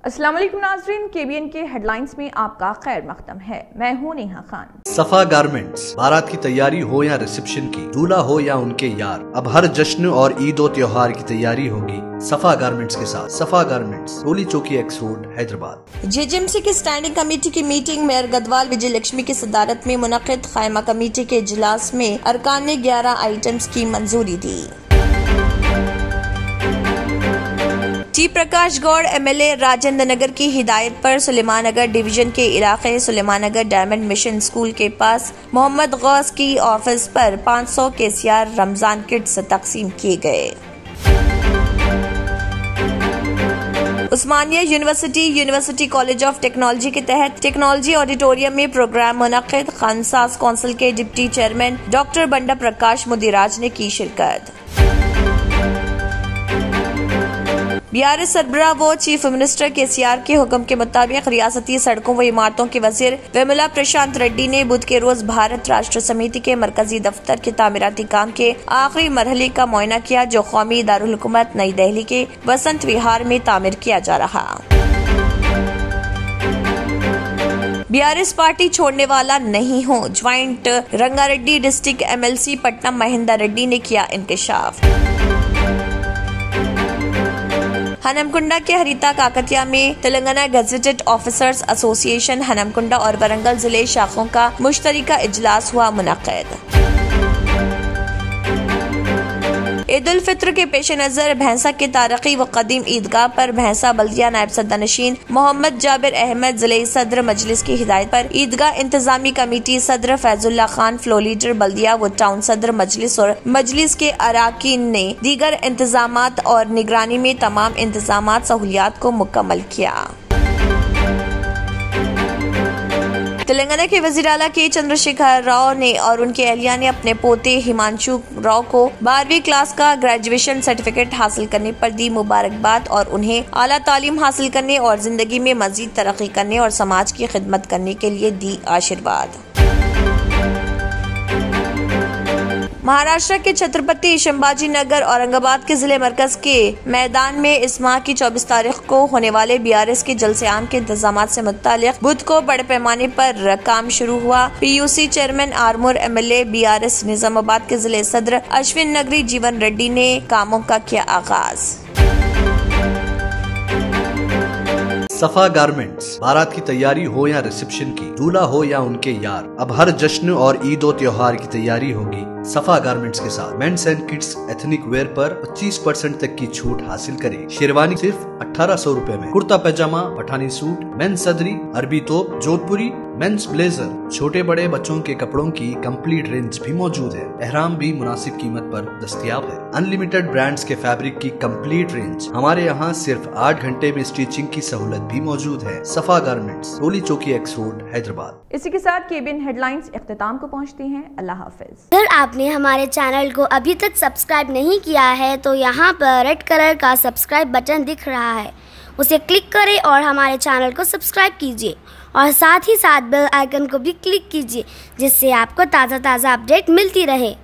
अस्सलाम वालेकुम नाज़रीन, KBN के हेडलाइंस में आपका खैर मकदम है। मैं हूँ नेहा खान। सफा गारमेंट्स, बारात की तैयारी हो या रिसेप्शन की, दूल्हा हो या उनके यार, अब हर जश्न और ईद और त्योहार की तैयारी होगी सफा गारमेंट्स के साथ। सफा गारमेंट्स, रोली चौकी एक्स रोड, हैदराबाद। JJMC की स्टैंडिंग कमेटी की मीटिंग मेयर गदवाल विजय लक्ष्मी की सदारत में मुनक़िद खायमा कमेटी के इजलास में अरकान ने 11 आइटम्स की मंजूरी दी। टी प्रकाश गौड़ MLA राजेंद्र नगर की हिदायत पर सुलेमान नगर डिवीजन के इलाके सुलेमान नगर डायमंड मिशन स्कूल के पास मोहम्मद गौस की ऑफिस पर 500 KCR रमजान किट्स तकसीम किए गए। उस्मानिया यूनिवर्सिटी कॉलेज ऑफ टेक्नोलॉजी के तहत टेक्नोलॉजी ऑडिटोरियम में प्रोग्राम मुनक़िद। खानसास काउंसिल के डिप्टी चेयरमैन डॉक्टर बंडा प्रकाश मुदिराज ने की शिरकत। BRS सरबराह व चीफ मिनिस्टर KCR के हुक्म के मुताबिक रियासती सड़कों व इमारतों के वजीर विमला प्रशांत रेड्डी ने बुध के रोज भारत राष्ट्र समिति के मरकजी दफ्तर के तामीराती काम के आखिरी मरहले का मुआयना किया, जो कौमी दारुल हुकूमत नई दिल्ली के वसंत विहार में तामीर किया जा रहा। BRS पार्टी छोड़ने वाला नहीं हूँ, joint Rangareddy district MLC Patna Mahendra Reddy ने किया इंकशाफ। हनमकुंडा के हरिता काकतिया में Telangana gazetted officers association Hanamkonda और वरंगल जिले शाखों का मुश्तरका इजलास हुआ मुनक़िद। ईद उल फित्र के पेश नजर भैंसा के तारकी व कदीम ईदगाह पर भैंसा बल्दिया नायब सदरनशीन मोहम्मद जाबिर अहमद जिले सदर मजलिस की हिदायत पर ईदगाह इंतजामी कमेटी सदर फैजुल्ला खान, फ्लो लीडर बल्दिया व टाउन सदर मजलिस और मजलिस के अराकीन ने दीगर इंतजामात और निगरानी में तमाम इंतजामात सहूलियात को मुकम्मल किया। तेलंगाना के वजीर आला के चंद्रशेखर राव ने और उनके अहलिया ने अपने पोते हिमांशु राव को 12वीं क्लास का ग्रेजुएशन सर्टिफिकेट हासिल करने पर दी मुबारकबाद और उन्हें आला तालीम हासिल करने और जिंदगी में मजीद तरक्की करने और समाज की खिदमत करने के लिए दी आशीर्वाद। महाराष्ट्र के छत्रपति संभाजी नगर औरंगाबाद के जिले मरकज के मैदान में इस माह की 24 तारीख को होने वाले BRS के जलसे आम के इंतजाम से मुतालिक बुध को बड़े पैमाने पर काम शुरू हुआ। PUC chairman Armoor MLA BRS Nizamabad के जिले सदर अश्विन नगरी जीवन रेड्डी ने कामों का किया आगाज। सफा गारमेंट्स, बारात की तैयारी हो या रिसेप्शन की, दूल्हा हो या उनके यार, अब हर जश्न और ईद और त्योहार की तैयारी होगी सफा गारमेंट्स के साथ। Men's and kids ethnic wear पर 25% तक की छूट हासिल करें। शेरवानी सिर्फ 1800 रुपए में, कुर्ता पैजामा, पठानी सूट, मेंस सदरी, अरबी तोप, जोधपुरी, मेंस ब्लेजर, छोटे बड़े बच्चों के कपड़ों की कंप्लीट रेंज भी मौजूद है। एहराम भी मुनासिब कीमत पर दस्तयाब है। अनलिमिटेड ब्रांड्स के फैब्रिक की कंप्लीट रेंज। हमारे यहाँ सिर्फ 8 घंटे में स्टिचिंग की सहूलत भी मौजूद है। सफा गारमेंट्स, रोली चौकी एक्स रोड, हैदराबाद। इसी के साथ KBN हेडलाइंस इख्तिताम को पहुँचती हैं। अल्लाह हाफिज। अगर आपने हमारे चैनल को अभी तक सब्सक्राइब नहीं किया है तो यहाँ पर रेड कलर का सब्सक्राइब बटन दिख रहा है, उसे क्लिक करें और हमारे चैनल को सब्सक्राइब कीजिए और साथ ही साथ बेल आइकन को भी क्लिक कीजिए, जिससे आपको ताज़ा अपडेट मिलती रहे।